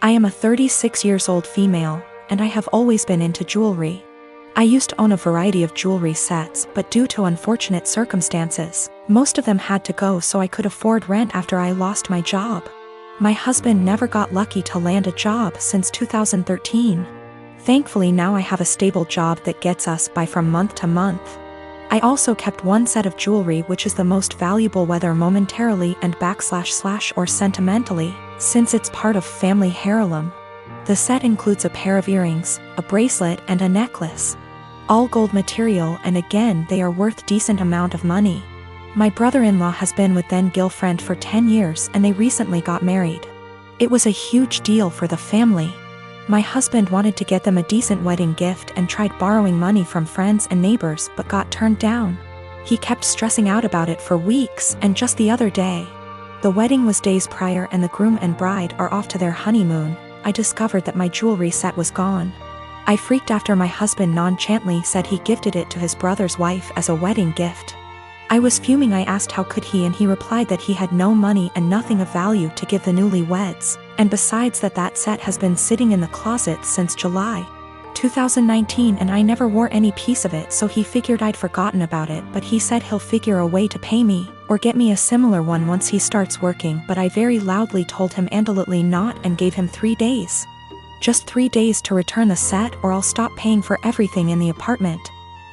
I am a 36 years old female, and I have always been into jewelry. I used to own a variety of jewelry sets, but due to unfortunate circumstances, most of them had to go so I could afford rent after I lost my job. My husband never got lucky to land a job since 2013. Thankfully now I have a stable job that gets us by from month to month. I also kept one set of jewelry which is the most valuable whether momentarily and / or sentimentally, since it's part of family heirloom. The set includes a pair of earrings, a bracelet and a necklace. All gold material, and again they are worth decent amount of money. My brother-in-law has been with then-girlfriend for 10 years and they recently got married. It was a huge deal for the family. My husband wanted to get them a decent wedding gift and tried borrowing money from friends and neighbors but got turned down. He kept stressing out about it for weeks, and just the other day, the wedding was days prior and the groom and bride are off to their honeymoon, I discovered that my jewelry set was gone. I freaked after my husband nonchalantly said he gifted it to his brother's wife as a wedding gift. I was fuming. I asked how could he, and he replied that he had no money and nothing of value to give the newlyweds, and besides that set has been sitting in the closet since July 2019 and I never wore any piece of it, so he figured I'd forgotten about it, but he said he'll figure a way to pay me or get me a similar one once he starts working, but I very loudly told him absolutely not and gave him 3 days. Just 3 days to return the set or I'll stop paying for everything in the apartment.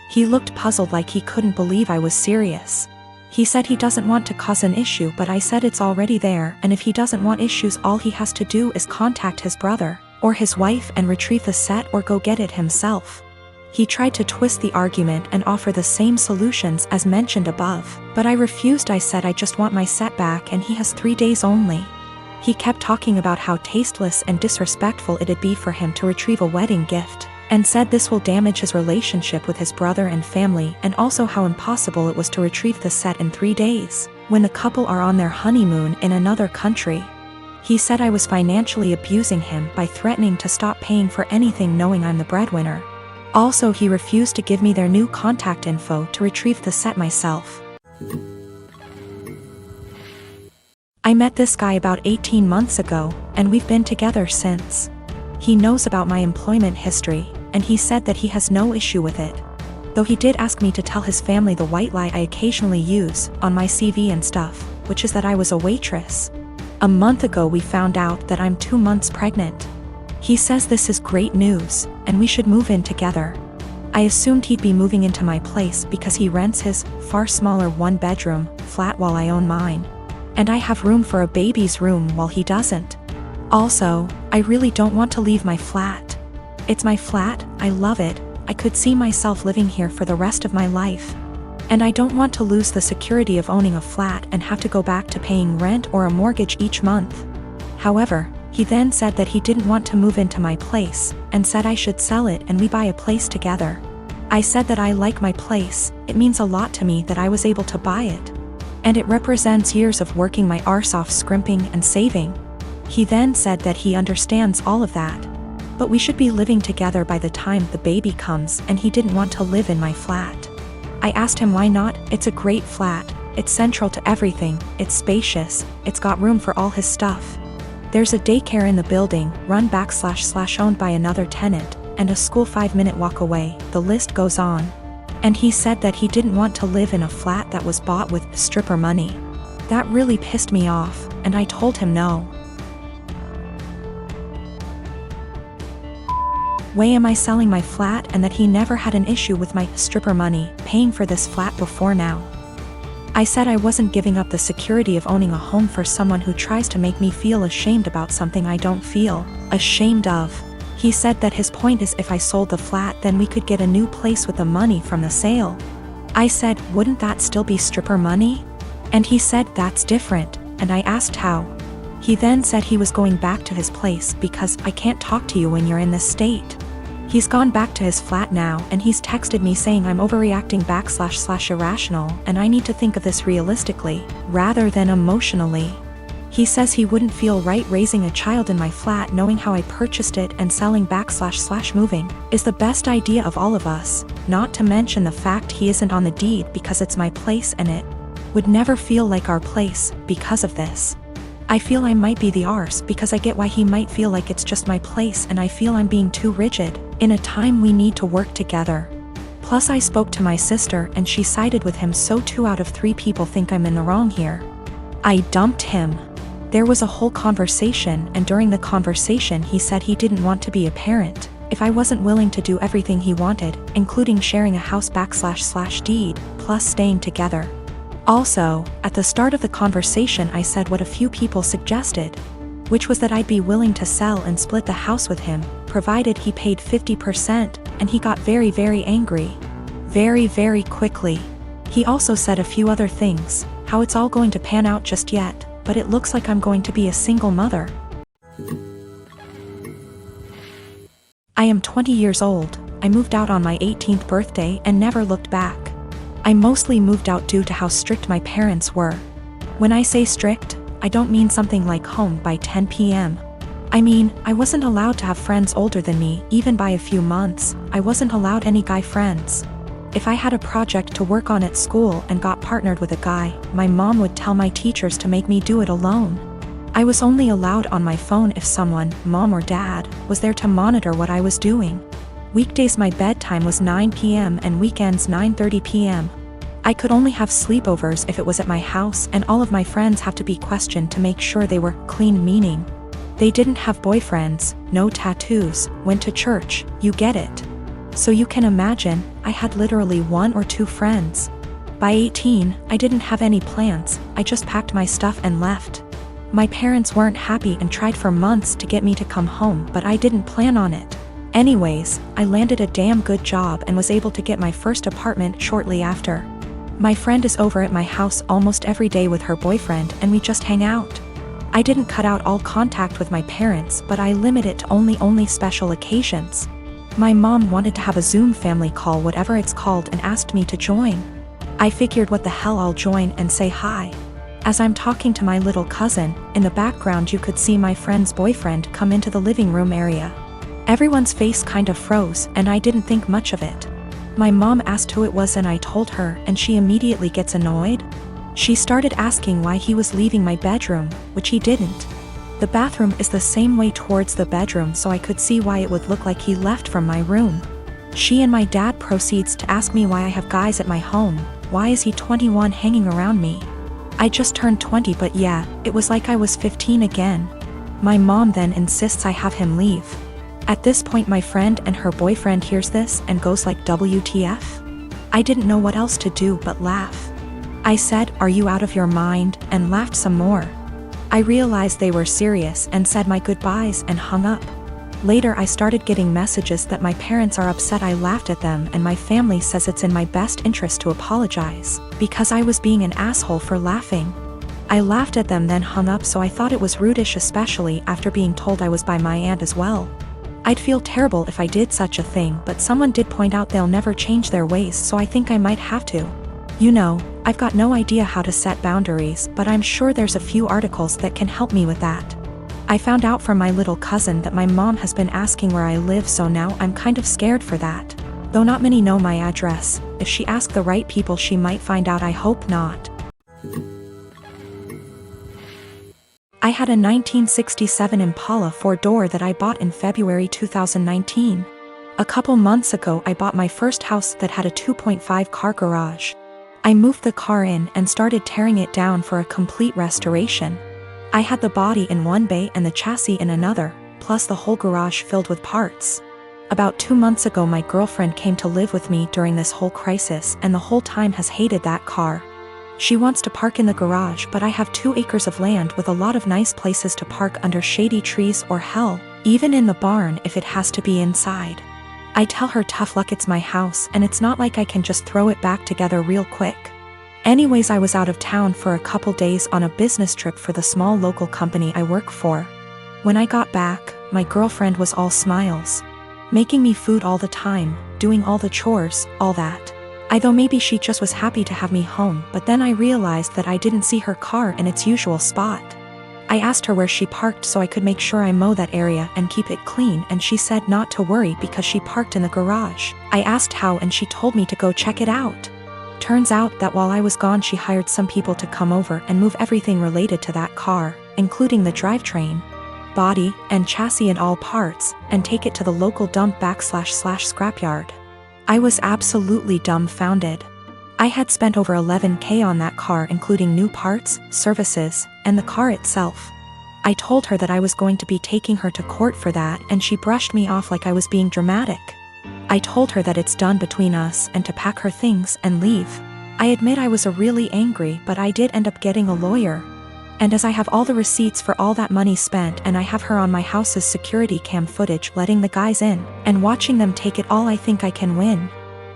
He looked puzzled like he couldn't believe I was serious. He said he doesn't want to cause an issue, but I said it's already there, and if he doesn't want issues all he has to do is contact his brother or his wife and retrieve the set or go get it himself. He tried to twist the argument and offer the same solutions as mentioned above, but I refused. I said I just want my set back and he has 3 days only. He kept talking about how tasteless and disrespectful it'd be for him to retrieve a wedding gift, and said this will damage his relationship with his brother and family, and also how impossible it was to retrieve the set in 3 days, when the couple are on their honeymoon in another country. He said I was financially abusing him by threatening to stop paying for anything knowing I'm the breadwinner. Also, he refused to give me their new contact info to retrieve the set myself. I met this guy about 18 months ago, and we've been together since. He knows about my employment history, and he said that he has no issue with it. Though he did ask me to tell his family the white lie I occasionally use on my CV and stuff, which is that I was a waitress. A month ago we found out that I'm 2 months pregnant. He says this is great news, and we should move in together. I assumed he'd be moving into my place because he rents his far smaller 1-bedroom flat while I own mine. And I have room for a baby's room while he doesn't. Also, I really don't want to leave my flat. It's my flat, I love it, I could see myself living here for the rest of my life. And I don't want to lose the security of owning a flat and have to go back to paying rent or a mortgage each month. However, he then said that he didn't want to move into my place, and said I should sell it and we buy a place together. I said that I like my place, it means a lot to me that I was able to buy it. And it represents years of working my arse off scrimping and saving. He then said that he understands all of that, but we should be living together by the time the baby comes, and he didn't want to live in my flat. I asked him why not. It's a great flat, it's central to everything, it's spacious, it's got room for all his stuff. There's a daycare in the building, run / owned by another tenant, and a school 5-minute walk away, the list goes on. And he said that he didn't want to live in a flat that was bought with stripper money. That really pissed me off, and I told him no. Why am I selling my flat, and that he never had an issue with my stripper money paying for this flat before now. I said I wasn't giving up the security of owning a home for someone who tries to make me feel ashamed about something I don't feel ashamed of. He said that his point is if I sold the flat then we could get a new place with the money from the sale. I said, wouldn't that still be stripper money? And he said that's different, and I asked how. He then said he was going back to his place because I can't talk to you when you're in this state. He's gone back to his flat now, and he's texted me saying I'm overreacting / irrational, and I need to think of this realistically, rather than emotionally. He says he wouldn't feel right raising a child in my flat knowing how I purchased it, and selling back / moving is the best idea of all of us, not to mention the fact he isn't on the deed because it's my place and it would never feel like our place because of this. I feel I might be the arse because I get why he might feel like it's just my place and I feel I'm being too rigid, in a time we need to work together. Plus I spoke to my sister and she sided with him, so 2 out of 3 people think I'm in the wrong here. I dumped him. There was a whole conversation, and during the conversation he said he didn't want to be a parent if I wasn't willing to do everything he wanted, including sharing a house / deed, plus staying together. Also, at the start of the conversation I said what a few people suggested, which was that I'd be willing to sell and split the house with him, provided he paid 50%, and he got very, very angry. Very, very quickly. He also said a few other things, how it's all going to pan out just yet, but it looks like I'm going to be a single mother. I am 20 years old. I moved out on my 18th birthday and never looked back. I mostly moved out due to how strict my parents were. When I say strict, I don't mean something like home by 10 p.m. I mean, I wasn't allowed to have friends older than me, even by a few months. I wasn't allowed any guy friends. If I had a project to work on at school and got partnered with a guy, my mom would tell my teachers to make me do it alone. I was only allowed on my phone if someone, mom or dad, was there to monitor what I was doing. Weekdays my bedtime was 9 p.m. and weekends 9:30 p.m. I could only have sleepovers if it was at my house, and all of my friends have to be questioned to make sure they were clean, meaning they didn't have boyfriends, no tattoos, went to church, you get it. So you can imagine, I had literally 1 or 2 friends. By 18, I didn't have any plans, I just packed my stuff and left. My parents weren't happy and tried for months to get me to come home, but I didn't plan on it. Anyways, I landed a damn good job and was able to get my first apartment shortly after. My friend is over at my house almost every day with her boyfriend and we just hang out. I didn't cut out all contact with my parents, but I limit it to only special occasions. My mom wanted to have a Zoom family call, whatever it's called, and asked me to join. I figured what the hell, I'll join and say hi. As I'm talking to my little cousin, in the background you could see my friend's boyfriend come into the living room area. Everyone's face kind of froze and I didn't think much of it. My mom asked who it was and I told her, and she immediately gets annoyed. She started asking why he was leaving my bedroom, which he didn't. The bathroom is the same way towards the bedroom, so I could see why it would look like he left from my room. She and my dad proceeds to ask me why I have guys at my home, why is he 21 hanging around me? I just turned 20, but yeah, it was like I was 15 again. My mom then insists I have him leave. At this point my friend and her boyfriend hears this and goes like WTF? I didn't know what else to do but laugh. I said, "Are you out of your mind?" and laughed some more. I realized they were serious and said my goodbyes and hung up. Later I started getting messages that my parents are upset I laughed at them and my family says it's in my best interest to apologize, because I was being an asshole for laughing. I laughed at them then hung up, so I thought it was rudish, especially after being told I was by my aunt as well. I'd feel terrible if I did such a thing, but someone did point out they'll never change their ways, so I think I might have to. You know, I've got no idea how to set boundaries, but I'm sure there's a few articles that can help me with that. I found out from my little cousin that my mom has been asking where I live, so now I'm kind of scared for that. Though not many know my address. If she asked the right people she might find out, I hope not. I had a 1967 Impala 4-door that I bought in February 2019. A couple months ago I bought my first house that had a 2.5 car garage. I moved the car in and started tearing it down for a complete restoration. I had the body in one bay and the chassis in another, plus the whole garage filled with parts. About 2 months ago my girlfriend came to live with me during this whole crisis and the whole time has hated that car. She wants to park in the garage, but I have 2 acres of land with a lot of nice places to park under shady trees, or hell, even in the barn if it has to be inside. I tell her tough luck, it's my house and it's not like I can just throw it back together real quick. Anyways, I was out of town for a couple days on a business trip for the small local company I work for. When I got back, my girlfriend was all smiles. Making me food all the time, doing all the chores, all that. I thought maybe she just was happy to have me home, but then I realized that I didn't see her car in its usual spot. I asked her where she parked so I could make sure I mow that area and keep it clean, and she said not to worry because she parked in the garage. I asked how and she told me to go check it out. Turns out that while I was gone she hired some people to come over and move everything related to that car, including the drivetrain, body, and chassis in all parts, and take it to the local dump / scrapyard. I was absolutely dumbfounded. I had spent over $11,000 on that car, including new parts, services, and the car itself. I told her that I was going to be taking her to court for that, and she brushed me off like I was being dramatic. I told her that it's done between us and to pack her things and leave. I admit I was really angry, but I did end up getting a lawyer. And as I have all the receipts for all that money spent, and I have her on my house's security cam footage letting the guys in and watching them take it all, I think I can win.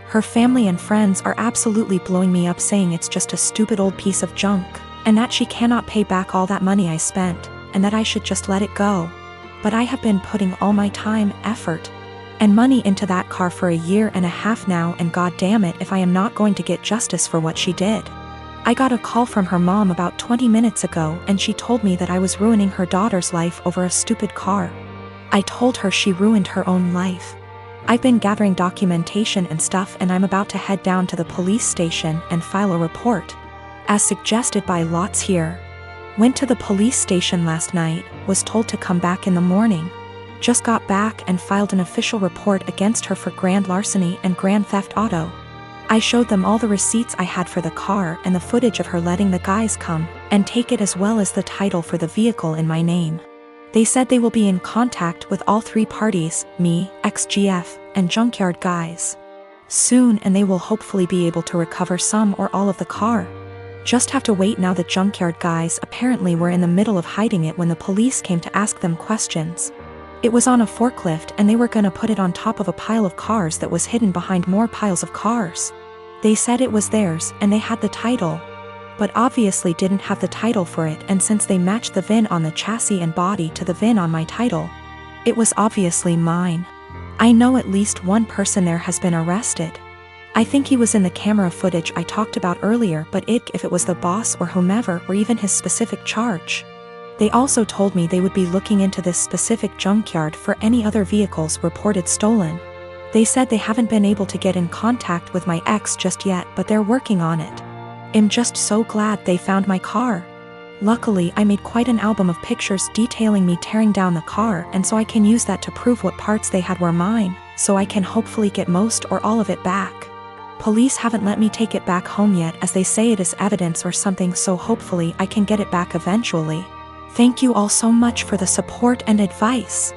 Her family and friends are absolutely blowing me up, saying it's just a stupid old piece of junk, and that she cannot pay back all that money I spent, and that I should just let it go. But I have been putting all my time, effort, and money into that car for 1.5 years now, and god damn it if I am not going to get justice for what she did. I got a call from her mom about 20 minutes ago, and she told me that I was ruining her daughter's life over a stupid car. I told her she ruined her own life. I've been gathering documentation and stuff, and I'm about to head down to the police station and file a report, as suggested by Lots here. Went to the police station last night, was told to come back in the morning. Just got back and filed an official report against her for grand larceny and grand theft auto. I showed them all the receipts I had for the car and the footage of her letting the guys come and take it, as well as the title for the vehicle in my name. They said they will be in contact with all 3 parties, me, XGF, and junkyard guys, soon, and they will hopefully be able to recover some or all of the car. Just have to wait now. The junkyard guys apparently were in the middle of hiding it when the police came to ask them questions. It was on a forklift, and they were gonna put it on top of a pile of cars that was hidden behind more piles of cars. They said it was theirs and they had the title, but obviously didn't have the title for it, and since they matched the VIN on the chassis and body to the VIN on my title, it was obviously mine. I know at least one person there has been arrested. I think he was in the camera footage I talked about earlier, but if it was the boss or whomever, or even his specific charge. They also told me they would be looking into this specific junkyard for any other vehicles reported stolen. They said they haven't been able to get in contact with my ex just yet, but they're working on it. I'm just so glad they found my car. Luckily, I made quite an album of pictures detailing me tearing down the car, and so I can use that to prove what parts they had were mine, so I can hopefully get most or all of it back. Police haven't let me take it back home yet, as they say it is evidence or something, so hopefully I can get it back eventually. Thank you all so much for the support and advice.